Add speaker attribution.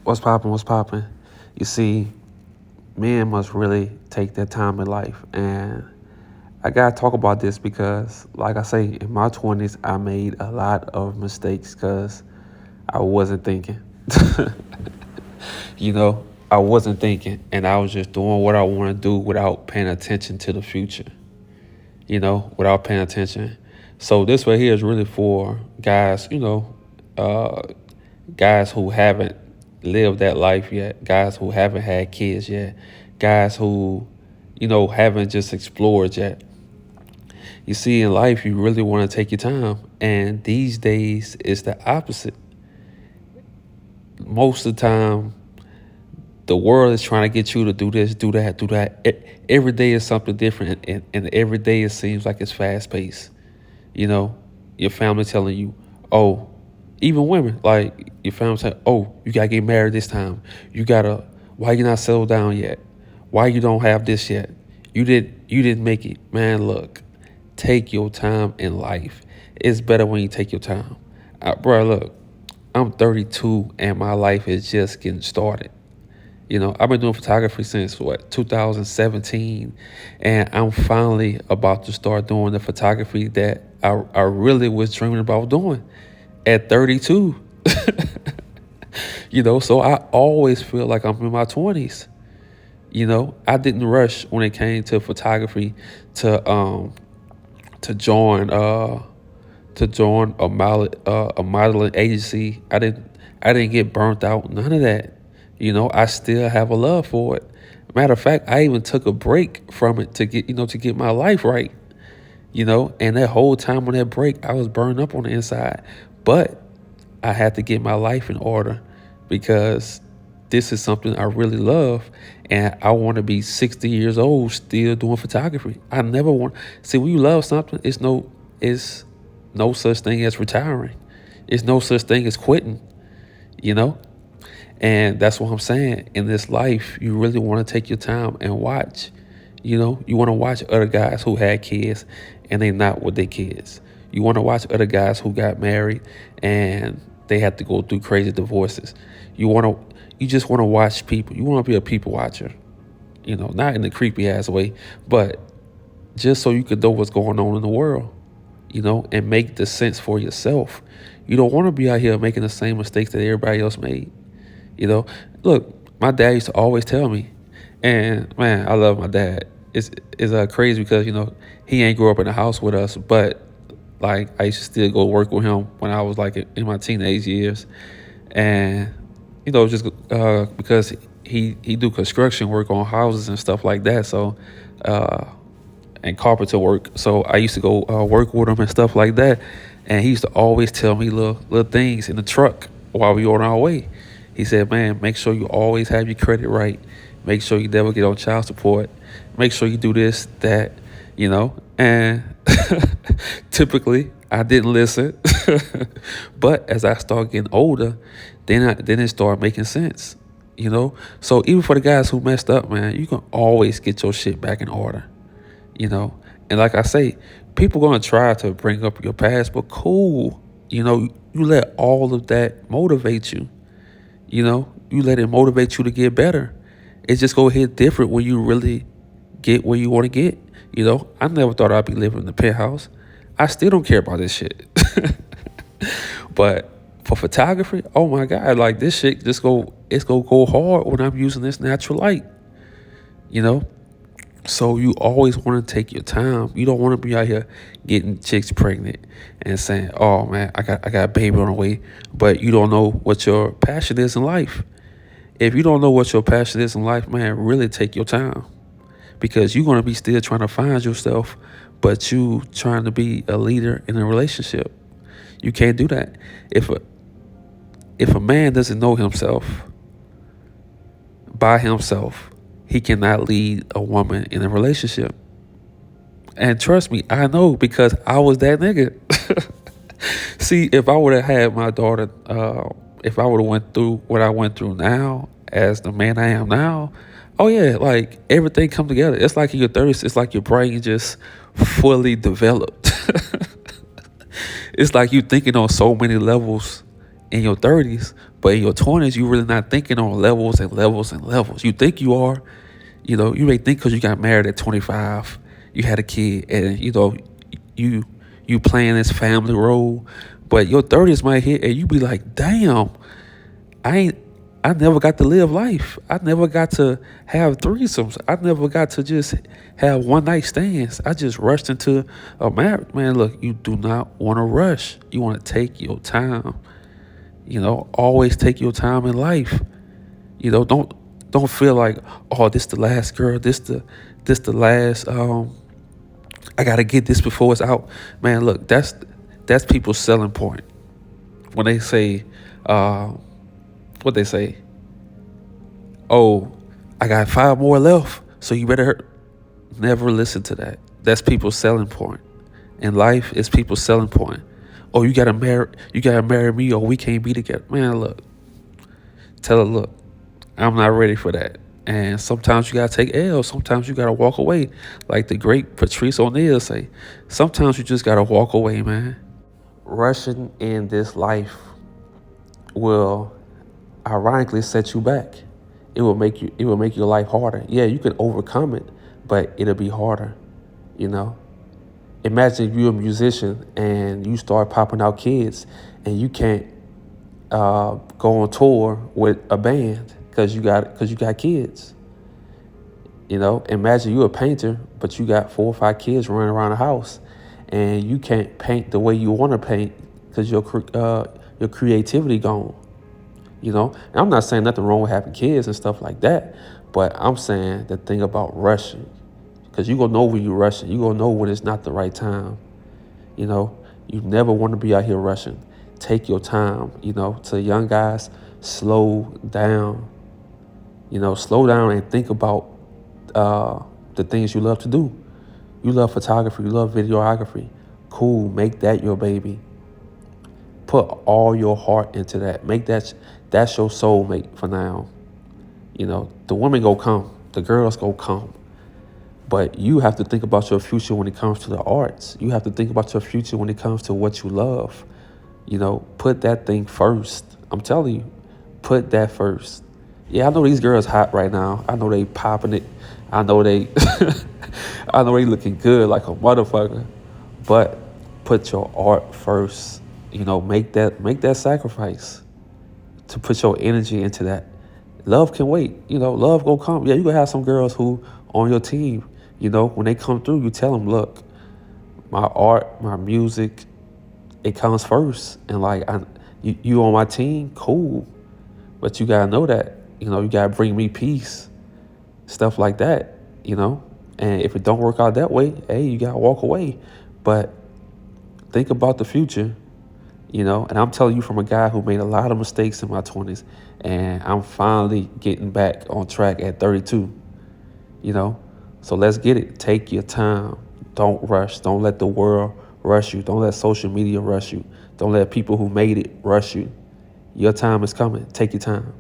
Speaker 1: What's poppin'? What's poppin'? You see, men must really take their time in life. And I gotta talk about this because, like I say, in my 20s, I made a lot of mistakes because I wasn't thinking. you know, I wasn't thinking, and I was just doing what I want to do without paying attention to the future, without paying attention. So this right here is really for guys, uh, guys who haven't lived that life yet, guys who haven't had kids yet, guys who, haven't just explored yet. You see, in life, you really want to take your time. And these days, it's the opposite. Most of the time, the world is trying to get you to do this, do that, do that. Every day is something different. And every day it seems like it's fast paced. You know, your family telling you, oh, even women, like your family saying, oh, you gotta get married this time. Why you not settled down yet? Why you don't have this yet? You didn't make it. Man, look, take your time in life. It's better when you take your time. Bro, look, I'm 32 and my life is just getting started. I've been doing photography since 2017, and I'm finally about to start doing the photography that I really was dreaming about doing at 32. So I always feel like I'm in my 20s. I didn't rush when it came to photography to join a modeling agency. I didn't get burnt out. None of that. I still have a love for it. Matter of fact, I even took a break from it to get my life right. And that whole time on that break, I was burned up on the inside. But I had to get my life in order because this is something I really love, and I want to be 60 years old still doing photography. I never want see when you love something, it's no such thing as retiring. It's no such thing as quitting, you know? And that's what I'm saying. In this life, you really want to take your time and watch. You want to watch other guys who had kids and they not with their kids. You want to watch other guys who got married and they had to go through crazy divorces. You just want to watch people. You want to be a people watcher. Not in the creepy ass way, but just so you could know what's going on in the world, and make the sense for yourself. You don't want to be out here making the same mistakes that everybody else made. Look, my dad used to always tell me, and man, I love my dad. It's crazy because he ain't grew up in the house with us, but like I used to still go work with him when I was like in my teenage years, and just because he do construction work on houses and stuff like that, so and carpenter work. So I used to go work with him and stuff like that, and he used to always tell me little things in the truck while we on our way. He said, man, make sure you always have your credit right. Make sure you never get on child support. Make sure you do this, that, and typically I didn't listen. But as I start getting older, then it started making sense, So even for the guys who messed up, man, you can always get your shit back in order, And like I say, people gonna try to bring up your past, but cool, you let all of that motivate you. You let it motivate you to get better. It's just gonna hit different when you really get where you want to get. I never thought I'd be living in the penthouse. I still don't care about this shit. But for photography, oh my God, like this shit it's gonna go hard when I'm using this natural light. So you always want to take your time. You don't want to be out here getting chicks pregnant and saying, "Oh man, I got a baby on the way," but you don't know what your passion is in life. If you don't know what your passion is in life, man, really take your time because you're gonna be still trying to find yourself, but you trying to be a leader in a relationship. You can't do that. If a man doesn't know himself by himself, he cannot lead a woman in a relationship. And trust me, I know because I was that nigga. See, if I would have had my daughter, if I would have went through what I went through now as the man I am now, oh yeah, like everything come together. It's like in your 30s, it's like your brain just fully developed. It's like you thinking on so many levels in your 30s, But in your 20s, you really not thinking on levels and levels and levels. You think you are, you may think because you got married at 25, you had a kid, and you you playing this family role. But your 30s might hit, and you be like, damn, I ain't. I never got to live life. I never got to have threesomes. I never got to just have one night stands. I just rushed into a marriage. Man, look, you do not want to rush. You want to take your time. Always take your time in life. Don't feel like, oh, this the last girl. This the last. I gotta get this before it's out. Man, look, that's people's selling point when they say, what they say. Oh, I got 5 more left, so you better never listen to that. That's people's selling point. In life, it's people's selling point. Oh, you gotta marry me, or we can't be together. Man, look, tell her, look, I'm not ready for that. And sometimes you gotta take L. Sometimes you gotta walk away, like the great Patrice O'Neal say. Sometimes you just gotta walk away, man. Rushing in this life will ironically set you back. It will make your life harder. Yeah, you can overcome it, but it'll be harder, you know. Imagine if you're a musician and you start popping out kids and you can't go on tour with a band because you got kids. Imagine you're a painter, but you got 4 or 5 kids running around the house, and you can't paint the way you want to paint because your creativity gone. And I'm not saying nothing wrong with having kids and stuff like that, but I'm saying the thing about rushing, because you gonna know when you're rushing. You gonna know when it's not the right time. You know, you never want to be out here rushing. Take your time. To young guys, slow down. Slow down and think about the things you love to do. You love photography. You love videography. Cool. Make that your baby. Put all your heart into that. Make that's your soulmate for now. The women go come. The girls go come. But you have to think about your future when it comes to the arts. You have to think about your future when it comes to what you love. Put that thing first. I'm telling you, put that first. Yeah, I know these girls hot right now. I know they popping it. I know they, I know they looking good like a motherfucker. But put your art first. Make that sacrifice to put your energy into that. Love can wait. Love will come. Yeah, you gonna have some girls who on your team. When they come through, you tell them, look, my art, my music, it comes first. And like, you on my team, cool. But you gotta know that. You gotta bring me peace, stuff like that. And if it don't work out that way, hey, you gotta walk away. But think about the future. And I'm telling you from a guy who made a lot of mistakes in my 20s, and I'm finally getting back on track at 32. So let's get it. Take your time. Don't rush. Don't let the world rush you. Don't let social media rush you. Don't let people who made it rush you. Your time is coming. Take your time.